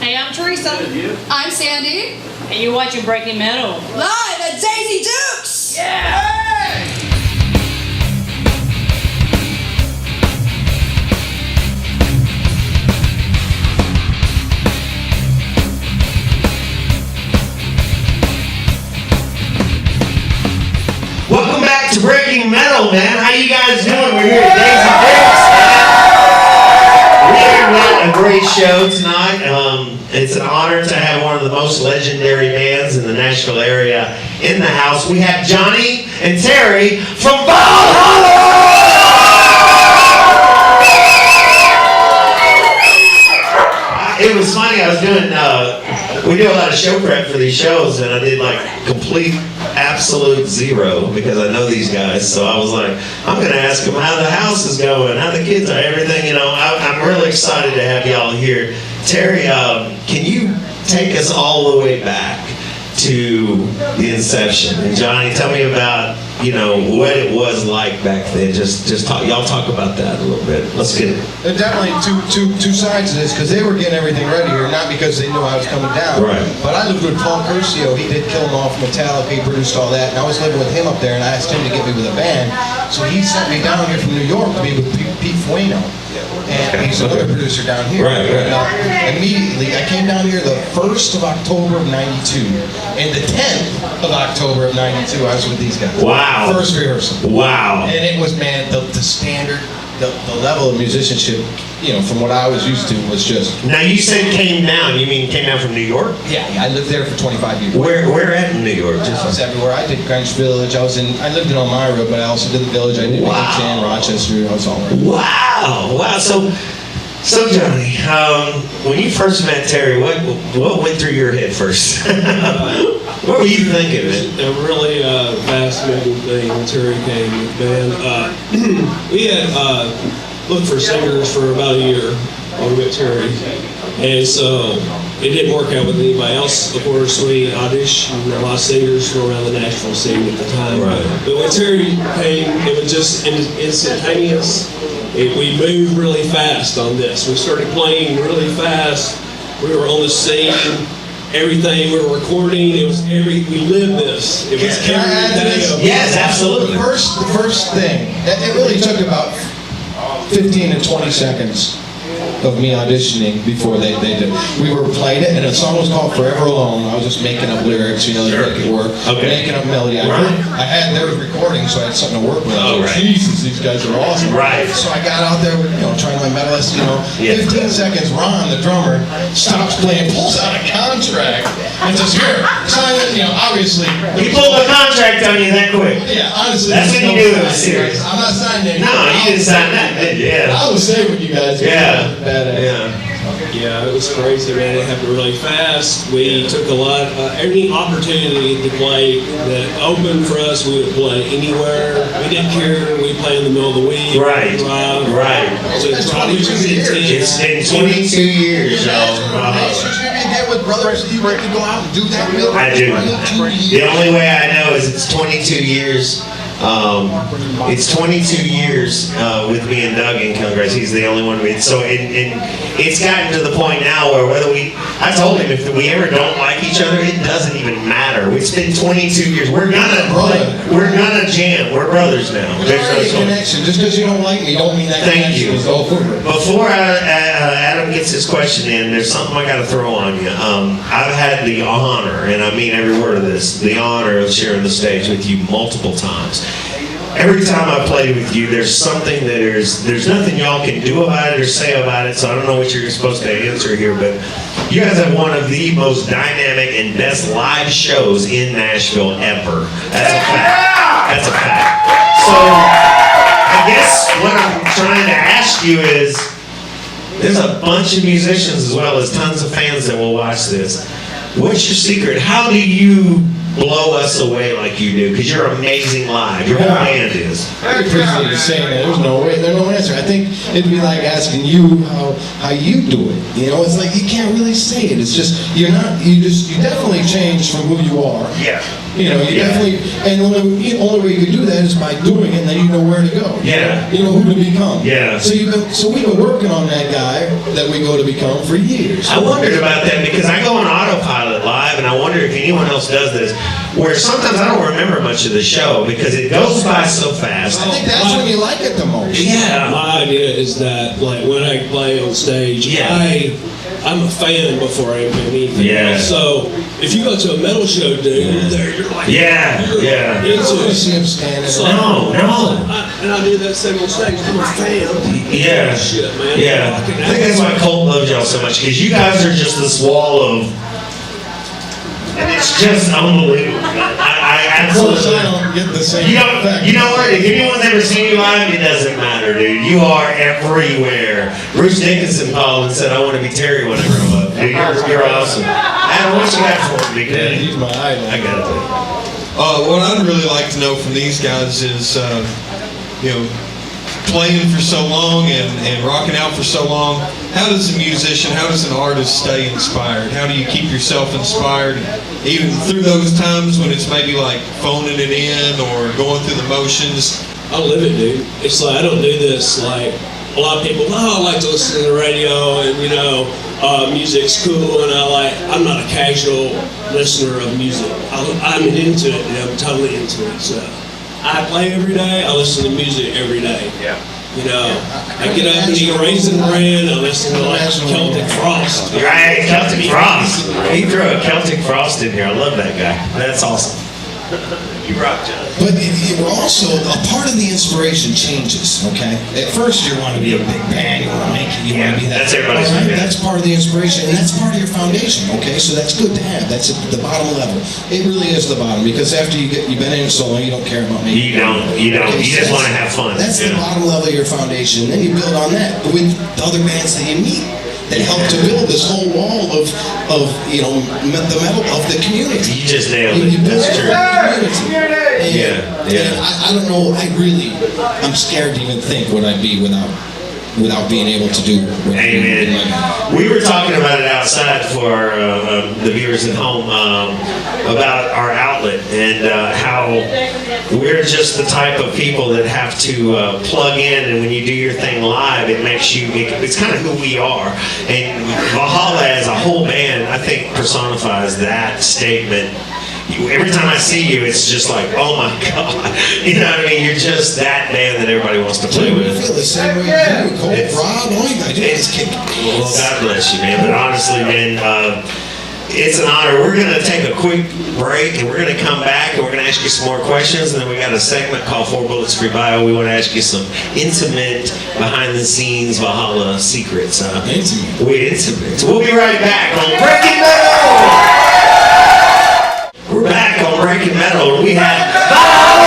Hey, I'm Teresa. I'm Sandy. And you're watching Breaking Metal. Live at Daisy Dukes! Yeah! Welcome back to Breaking Metal, man. How you guys doing? We're here at Daisy Dukes. We've got a great show tonight. It's an honor to have one of the most legendary bands in the Nashville area in the house. We have Johnny and Terry from Valhalla! It was funny, I was doing, we do a lot of show prep for these shows, and I did like complete, absolute zero, because I know these guys, so I was like, I'm going to ask them how the house is going, how the kids are, everything, you know. I'm really excited to have y'all here. Terry, can you take us all the way back to the inception? And Johnny, tell me about, you know, what it was like back then. Just talk, y'all talk about that a little bit. Let's get it. There's definitely two sides to this, because they were getting everything ready here, not because they knew I was coming down. Right. But I lived with Paul Curcio. He did Kill 'Em All from Metallica. He produced all that, and I was living with him up there, and I asked him to get me with a band. So he sent me down here from New York to be with Pete Fueno. And he's another producer down here. Right. Immediately, I came down here the 1st of October of '92, and the 10th of October of '92, I was with these guys. Wow. First rehearsal. Wow. And it was, man, the standard, the level of musicianship, you know, from what I was used to was just... Now you said came down, you mean came down from New York? Yeah, I lived there for 25 years. Where at in New York? I was everywhere. I did Greenwich Village. I lived in Elmira, but I also did the Village. I did Manhattan, Rochester. I was all over. Wow. So Johnny, when you first met Terry, what went through your head first? What were you thinking? A really fascinating thing when Terry came with the band. We had looked for singers for about a year when we met Terry, and so it didn't work out with anybody else. Of course, we auditioned a lot of singers from around the Nashville scene at the time. Right. But when Terry came, it was just instantaneous. We moved really fast on this. We started playing really fast. We were on the scene. Everything we were recording, we lived this. It was Can I add to this? Yes, absolutely. The first thing, it really took about 15 to 20 seconds of me auditioning before they did. We were playing it, and the song was called Forever Alone. I was just making up lyrics, you know, to make it work. Okay. Making up melody. I had their recording, so I had something to work with. Oh, right. Jesus, these guys are awesome. Right. So I got out there with, you know, trying my medalist, you know, 15 seconds, Ron, the drummer, stops playing, pulls out a contract, and says, here, sign it, you know, obviously. He pulled a contract on you that quick. Yeah, honestly. That's what you do in a series. I'm not signing anything. No, you didn't sign that, did you? Yeah. I was safe with you guys. Yeah. Badass. Yeah, it was crazy, man. It happened really fast. We took a lot, any opportunity to play that opened for us, we would play anywhere. We didn't care. We play in the middle of the week. Right. Right. So That's 22 years. It's been 22 years, y'all. Relationships you get with brothers, you get to go out and do that. I do. The only way I know is it's 22 years. It's 22 years with me and Doug in Congress. He's the only one. So it's gotten to the point now where I told him if we ever don't like each other, it doesn't even matter. It's been 22 years. We're gonna jam. We're brothers now. There's no connection. Just because you don't like me, don't mean that connection is over. Before Adam gets his question in, there's something I got to throw on you. I've had the honor, and I mean every word of this, the honor of sharing the stage with you multiple times. Every time I played with you, there's something that there's nothing y'all can do about it or say about it, so I don't know what you're supposed to answer here, but you guys have one of the most dynamic and best live shows in Nashville ever. That's a fact. That's a fact. So, I guess what I'm trying to ask you is, there's a bunch of musicians as well as tons of fans that will watch this. What's your secret? How do you blow us away like you do, because you're amazing live. Your whole band is. I appreciate you saying that. There's no way, there's no answer. I think it'd be like asking you how you do it. You know, it's like you can't really say it. It's just you definitely change from who you are. Yeah. You know, you definitely, and the only way you can do that is by doing it, and then you know where to go. Yeah. You know who to become. Yeah. So we've been working on that guy that we go to become for years. I wondered about that because I go on autopilot live, and I wonder if anyone else does this, where sometimes I don't remember much of the show because it goes by so fast. I think that's when you like it the most. Yeah. My idea is that, like, when I play on stage, I'm a fan before I am anything else. So if you go to a metal show, dude, you're there, you're like, Into I it. see him standing. No. And I do that same on stage. I'm a fan. Yeah. Shit, man. Yeah. I think that's why Colt loves y'all so much, because you guys are just this wall of, and it's just unbelievable. I absolutely. I don't get the same You effect. know what? If anyone's ever seen you live, it doesn't matter, dude. You are everywhere. Bruce Dickinson called and said, "I want to be Terry when I grow up." Dude, you're awesome. Adam, what you got for me, big Yeah, daddy? he's my idol. I got it. What I'd really like to know from these guys is, playing for so long and rocking out for so long, how does a musician, how does an artist stay inspired? How do you keep yourself inspired, even through those times when it's maybe like phoning it in or going through the motions? I live it, dude. It's like, I don't do this like a lot of people. I like to listen to the radio, and music's cool, and I'm not a casual listener of music. I'm into it, and I'm totally into it. So I play every day. I listen to music every day. Yeah. I get up and eat raisin bran. I listen to like Celtic Frost. Right, Celtic Frost. He threw a Celtic Frost in here. I love that guy. That's awesome. You rock, John. But we're also, a part of the inspiration changes, okay? At first you want to be a big band, you want to make it, you want to be that. That's everybody's all right? favorite. That's part of the inspiration, and that's part of your foundation, okay? So that's good to have. That's at the bottom level. It really is the bottom, because after you've been in it so long, you don't care about making You don't. Okay, You just want to have fun. That's the bottom level of your foundation. Then you build on that with the other bands that you meet that help to build this whole wall of the metal of the community. You just nailed it. You build That's true. the community. And Yeah. I don't know. I'm scared to even think what I'd be without being able to do. Amen. We were talking about it outside for the viewers at home about our outlet and how we're just the type of people that have to plug in, and when you do your thing live, it makes you. It's kind of who we are. And Valhalla as a whole band, I think, personifies that statement. Every time I see you, it's just like, oh my God. You know what I mean? You're just that band that everybody wants to play with. I feel the same way you do. Cole, Rob, all you gotta do is kick. Well, God bless you, man. But honestly, man, it's an honor. We're going to take a quick break, and we're going to come back, and we're going to ask you some more questions, and then we got a segment called 4 Bullets Free Bio. We want to ask you some intimate, behind-the-scenes Valhalla secrets. Intimate. We're intimate. We'll be right back on Breaking Metal. We're back on Breaking Metal, and we have Valhalla.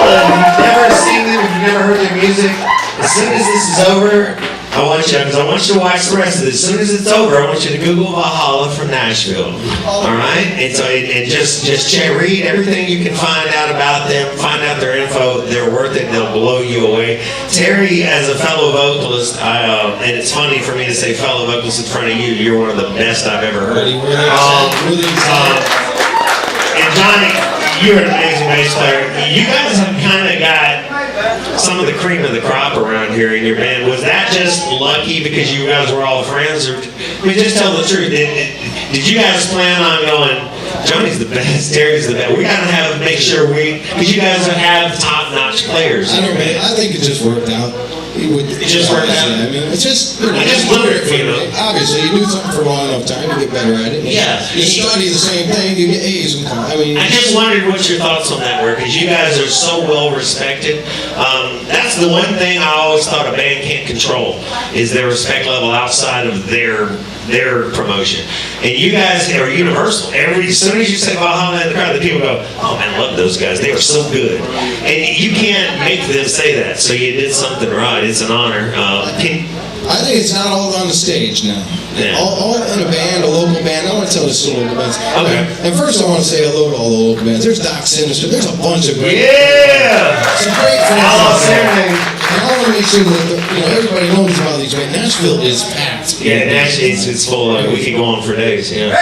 If you've never seen them, if you've never heard their music, as soon as this is over, I want you to watch the rest of this. As soon as it's over, I want you to Google Valhalla from Nashville. All right? And so, just read everything you can find out about them, find out their info. They're worth it. They'll blow you away. Terry, as a fellow vocalist, and it's funny for me to say fellow vocalist in front of you. You're one of the best I've ever heard. And Johnny, you're an amazing bass player. You guys have kind of got some of the cream of the crop around here in your band. Was that just lucky because you guys were all friends? Or, just tell the truth. Did you guys plan on going, Johnny's the best, Terry's the best? We got to make sure because you guys have top-notch players. I don't know. I think it just worked out. It just worked out. I mean, it's just. I just wonder if obviously, you do something for a long enough time, you get better at it. Yeah. You study the same thing, you get A's and I just wondered what your thoughts on that were, because you guys are so well respected. That's the one thing I always thought a band can't control is their respect level outside of their promotion. And you guys are universal. As soon as you say Valhalla in the crowd, the people go, "Oh man, I love those guys. They are so good." And you can't make them say that. So you did something right. It's an honor. I think it's not all on the stage now. Yeah. All in a band, a local band. I want to tell this to local bands. Okay. And first, I want to say hello to all the local bands. There's Doc Sinister. There's a bunch of great. Yeah! Some great friends. I love out there. everything. And I want to make sure that everybody knows about these bands. Nashville is packed. Yeah, actually, it's full of, we could go on for days, yeah.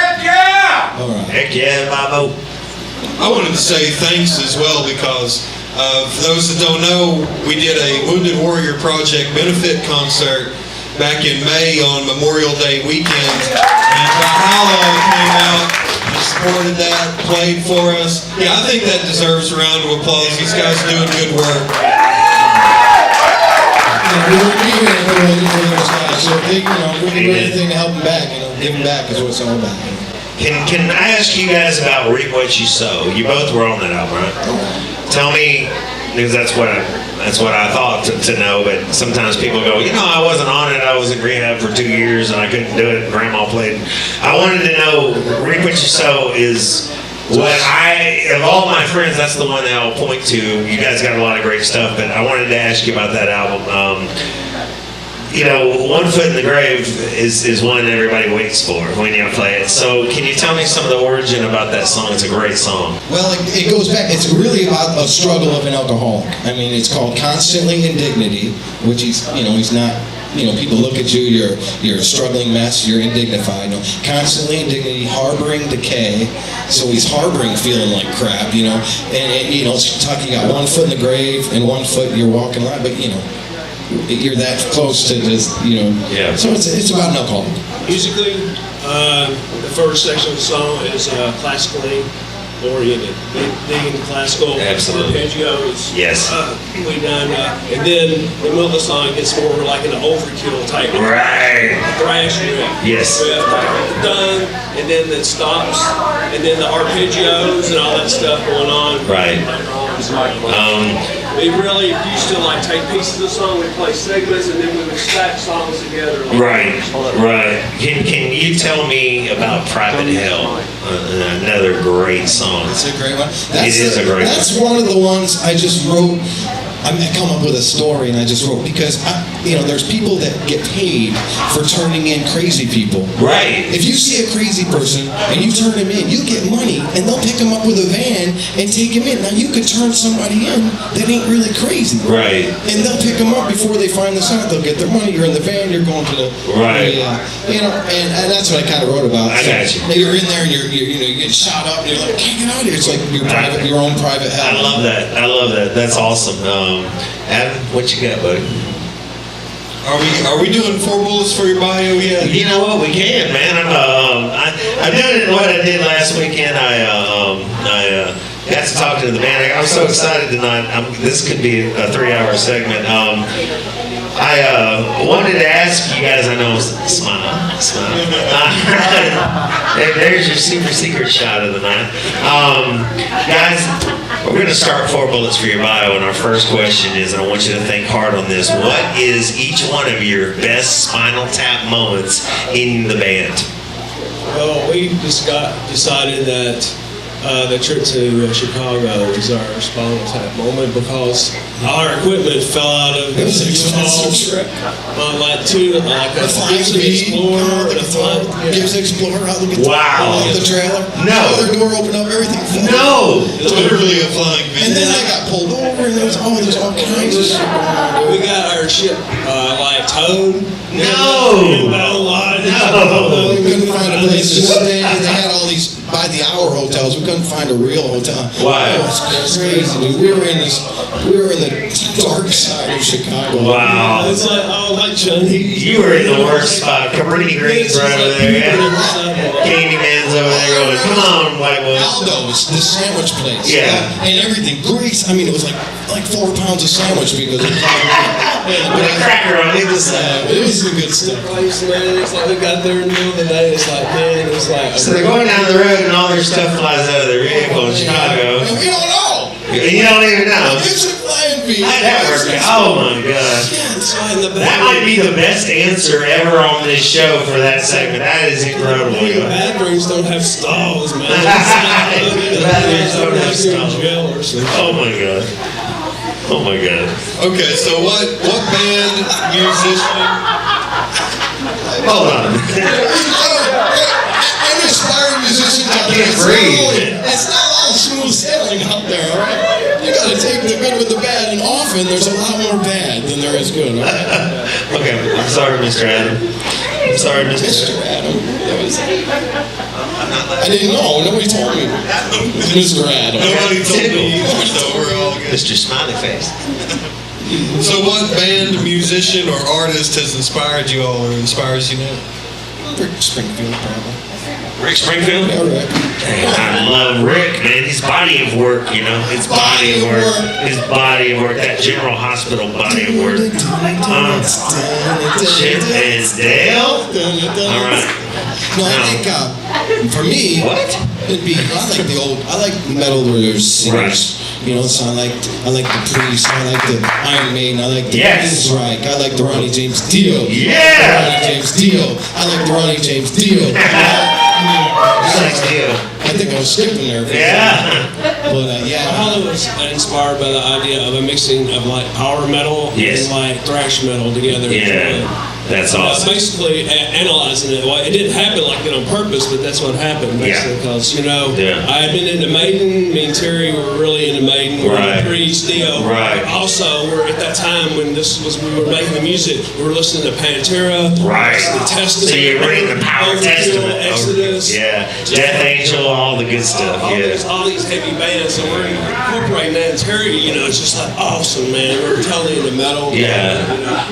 All right. Heck yeah, Bobo. I wanted to say thanks as well because for those that don't know, we did a Wounded Warrior Project benefit concert back in May on Memorial Day weekend, and Valhalla came out and supported that, played for us. Yeah, I think that deserves a round of applause. These guys are doing good work. We were here for those guys, so if they, we can do anything to help them back. Give them back is what it's all about. Can I ask you guys about Reap What You Sow? You both were on that album, right? Tell me, because that's what I thought to know, but sometimes people go, I wasn't on it, I was in rehab for 2 years and I couldn't do it, and Grandma played. I wanted to know, Reap What You Sow is what of all my friends, that's the one that I'll point to. You guys got a lot of great stuff, but I wanted to ask you about that album. One Foot in the Grave is one everybody waits for when you play it. So can you tell me some of the origin about that song? It's a great song. Well, it goes back. It's really about a struggle of an alcoholic. I mean, it's called Constantly Indignity, which he's not. People look at you. You're a struggling mess. You're indignified. Constantly indignity, harboring decay. So he's harboring feeling like crap. And it's talking. You got 1 foot in the grave and 1 foot you're walking around, but you're that close to just, Yeah. So it's about an alcoholic. Musically, the first section of the song is classically oriented. Big into classical Absolutely. arpeggios. Yes. We done, and then the middle of the song gets more like an overkill type of Right. thrash riff. Yes. With done, and then it stops, and then the arpeggios and all that stuff going on. Right. We really used to take pieces of the song, we play segments, and then we would stack songs together. Right. Can you tell me about Private Hell? Another great song. It's a great one. It is a great one. That's one of the ones I just wrote. I come up with a story and I just wrote because there's people that get paid for turning in crazy people. Right. If you see a crazy person and you turn him in, you get money and they'll pick him up with a van and take him in. Now you could turn somebody in that ain't really crazy. Right. And they'll pick him up before they find this out. They'll get their money. You're in the van. You're going to the Right. and that's what I kind of wrote about. I got you. You're in there and you get shot up and you're like, can't get out of here. It's like your own private hell. I love that. That's awesome. Adam, what you got, buddy? Are we doing 4 bullets for your bio yet? You know what? We can, man. I'm doing what I did last weekend. I got to talk to the band. I'm so excited tonight. This could be a 3-hour segment. I wanted to ask you guys. I know, smile. There's your super secret shot of the night, guys. We're going to start 4 bullets for your bio, and our first question is, and I want you to think hard on this, what is each one of your best Spinal Tap moments in the band? Well, we just decided that the trip to Chicago was our Spinal Tap moment because all our equipment fell out of It was an expensive trip. a Gibson Explorer and a Gibson Explorer out the Wow. the trailer. No. The other door opened up, everything fell. No! Literally a flying And then V. they got pulled over, and there's all kinds of shit going on. We got our ship towed. No! We couldn't find a place to stay. They had all these by-the-hour hotels. We couldn't find a real hotel. Why? Oh, it's crazy, dude. We were in the dark side of Chicago. Wow. It's like Johnny. You were in the worst spot. Cabrini Green's right over there. Yeah. Candyman's over there going, come on, white boy. Aldo's, the sandwich place. Yeah. And everything. Grease. I mean, it was like 4 pounds of sandwich because it was With a cracker on either side. it was some good stuff. Place, man. It's like we got there in the middle of the day. It's like, man, it's like. So they're going down the road and all their stuff flies out of their vehicle in Chicago. And we don't know. You don't even know. It's a flying V. How'd that work out? Oh my God. Yeah, it's like in the That might be the best answer ever on this show for that segment. That is incredible. The bathrooms don't have stalls, man. The bathrooms don't have stalls. Jail or something. Oh my God. Oh my God. Okay, so what band, musician Hold on. And aspiring musicians out there. can't breathe. It's not all smooth sailing out there, all right? You gotta take the good with the bad, and often there's a lot more bad than there is good, all right? Okay, I'm sorry, Mr. Adam. I'm sorry, Mr. Adam. I didn't know. Nobody told me. Mr. Adam. Nobody told me either, so we're all good. Mr. Smiley Face. So what band, musician, or artist has inspired you all or inspires you now? Rick Springfield, probably. Rick Springfield? Yeah, Rick. Hey, I love Rick, man. His body of work, you know. His body of work. His body of work. That General Hospital body of work. Chip and Dale? All right. No, I think for me, What? it'd be I like metal where there's singers. You know, so I like the Priest, I like the Iron Maiden, I like the Yes. Queensryche, I like the Ronnie James Dio. Yeah. Ronnie James Dio. I like the Ronnie James Dio. Thanks, Dio. I think I was skipping there. Yeah. But yeah. Valhalla was inspired by the idea of a mixing of like power metal Yes. and like thrash metal together. Yeah. That's awesome. Basically, analyzing it. Well, it didn't happen like that on purpose, but that's what happened. Basically, because Yeah. I had been into Maiden. Me and Terry were really into Maiden. We were Right. into Priest, Dio. Right. But also, at that time when we were making the music, we were listening to Pantera. Right. The Testament. So you're bringing the Power Overkill, Testament. Exodus. Yeah. Death Angel, all the good stuff. Yeah. All these heavy bands, and we're incorporating that. And Terry, it's just like awesome, man. We're totally into metal. Yeah.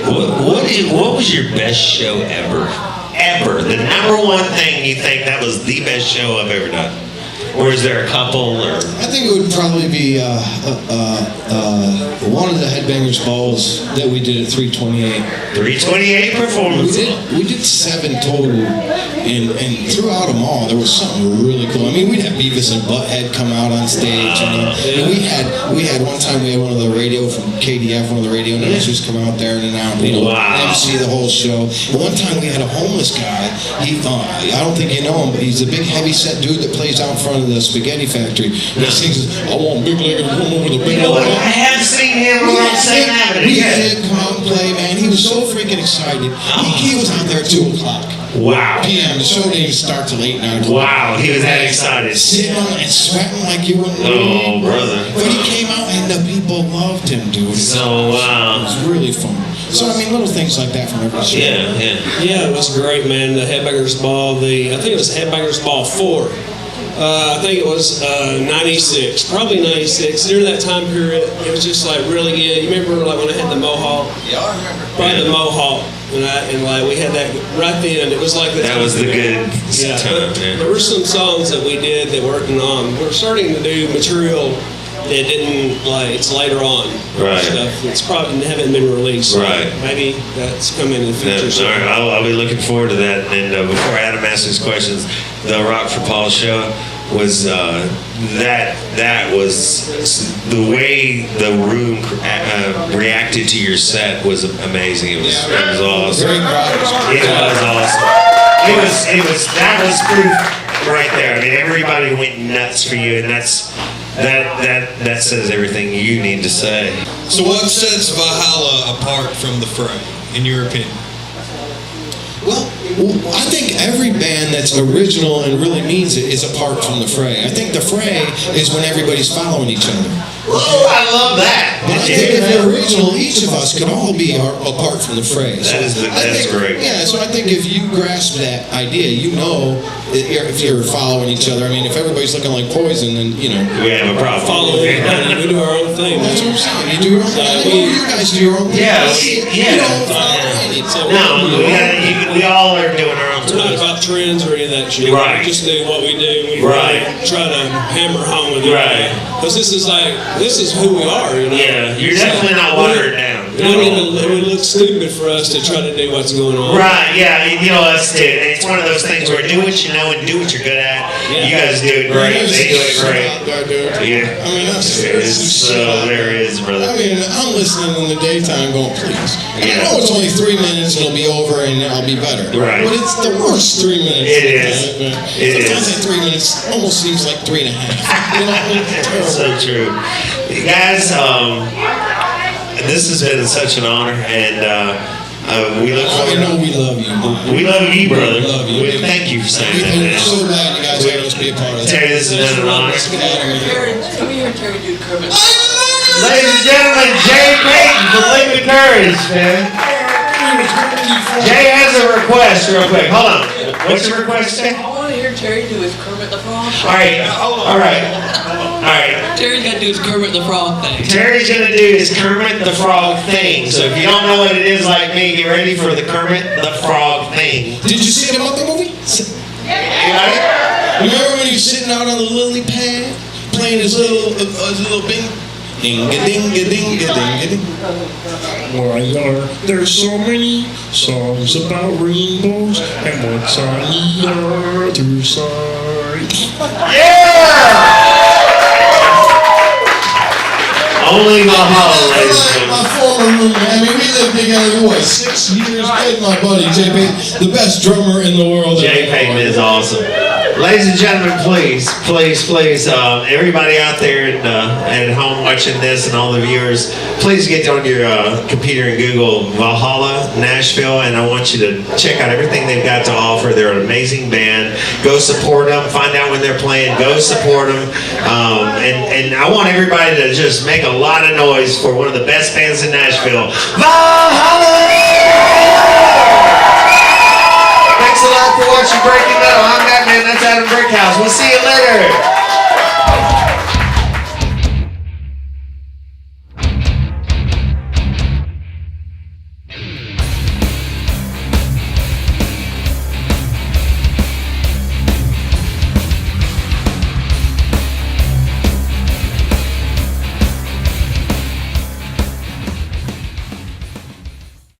What was your best show ever? Ever. The number one thing you think that was the best show I've ever done? Or is there a couple? Or I think it would probably be one of the Headbangers Balls that we did at 328. 328 performance? We did 7 total, and throughout them all, there was something really cool. I mean, we'd have Beavis and Butthead come out on stage, and we had one time we had one of the radio from KDF, one of the radio announcers come out there and announce, Wow. MC the whole show. One time we had a homeless guy. I don't think you know him, but he's a big heavy set dude that plays out in front of the spaghetti factory. And he sings, "I want big-legged woman with a big You know what? old I have seen him on Second Avenue. we Yeah. had him come out and play, man. He was so freaking excited. He was out there at 2 o'clock Wow. p.m. The show didn't even start till 8, 9 o'clock. Wow. He was that excited. Sitting on and sweating like you wouldn't Oh, believe. brother. But he came out and the people loved him, dude. So, It was really fun. So, I mean, little things like that from every show. yeah. Yeah, it was great, man. The Headbangers Ball, I think it was Headbangers Ball 4. I think it was 96, probably 96. During that time period, it was just like really good. You remember like when I had the Mohawk? Yeah, I remember. Probably the Mohawk, and like we had that right then. It was like That was the good Yeah, time, there man. were some songs that we did that working on. We're starting to do material that didn't it's later on. Right. Stuff. It's probably haven't been released. Right. Maybe that's coming in the future. All right, I'll be looking forward to that. And before Adam asks his questions, the Rock for Paul show was that was the way the room reacted to your set was amazing. It was awesome. Great crowd. It was awesome. It was that was proof right there. I mean, everybody went nuts for you, and that says everything you need to say. So what sets Valhalla apart from the Fray, in your opinion? Well, I think every band that's original and really means it is apart from the Fray. I think the Fray is when everybody's following each other. Oh, I love that. But I think if you're original, each of us could all be apart from the Fray. So That's great. Yeah, so I think if you grasp that idea, if you're following each other. I mean, if everybody's looking like Poison, then, We have a problem. Follow everybody. We do our own thing. That's what I'm saying. You do your own thing. You guys do your own thing. Yeah, You don't follow any. No, we all are doing our own We're not thing. about trends or any of that shit. Right. We just do what we do. We Right. really try to hammer home with it. Right. Because this is who we are, Yeah, you're definitely not watering it down. It would look stupid for us to try to do what's going on. Right, yeah, that's it. It's one of those things where do what you know and do what you're good at. Yeah. You guys do it great. They do it great. Out there, dude. Yeah. I mean, that's It's hilarious, I brother. mean, I'm listening in the daytime going, please. And Yeah. I know it's only 3 minutes and it'll be over and I'll be better. Right. But it's the worst 3 minutes. It is. Sometimes, It Sometimes is. that 3 minutes almost seems like 3.5. You know, it's terrible. It's so true. Guys, this has been such an honor, and We look I forward. know we love you. We love you, brother. We love you. Thank you for saying that, We're man. so glad you guys let us be a part of Terry, this has been an honor. Come here, Terry, do Kermit. Ladies and gentlemen, Jay Payton from Liquid Courage, man. Jay has a request, real quick. Hold on. What's your request, Jay? I want to hear Terry do his Kermit the Frog. All right. Terry's got to do his Kermit the Frog thing. Terry's gonna do his Kermit the Frog thing. So if you don't know what it is like me, get ready for the Kermit the Frog thing. Did you see the Muppet movie? Remember when he was sitting out on the lily pad, playing his little bing? Ding-a-ding-a-ding-a-ding-a-ding. Why are there so many songs about rainbows, and what's on the other side? Yeah! Only Valhalla, ladies and My gentlemen. former roommate, I mean, we lived together, what, 6 years? Good, my buddy, Jay Payton, the best drummer in the world. Jay Payton is awesome. Ladies and gentlemen, please, everybody out there at home watching this and all the viewers, please get on your computer and Google Valhalla, Nashville, and I want you to check out everything they've got to offer. They're an amazing band. Go support them. Find out when they're playing. Go support them. And I want everybody to just make a lot of noise for one of the best bands in Nashville, Valhalla! Thanks a lot for watching Breaking Metal. I'm Batman. That's Adam Brickhouse. We'll see you later.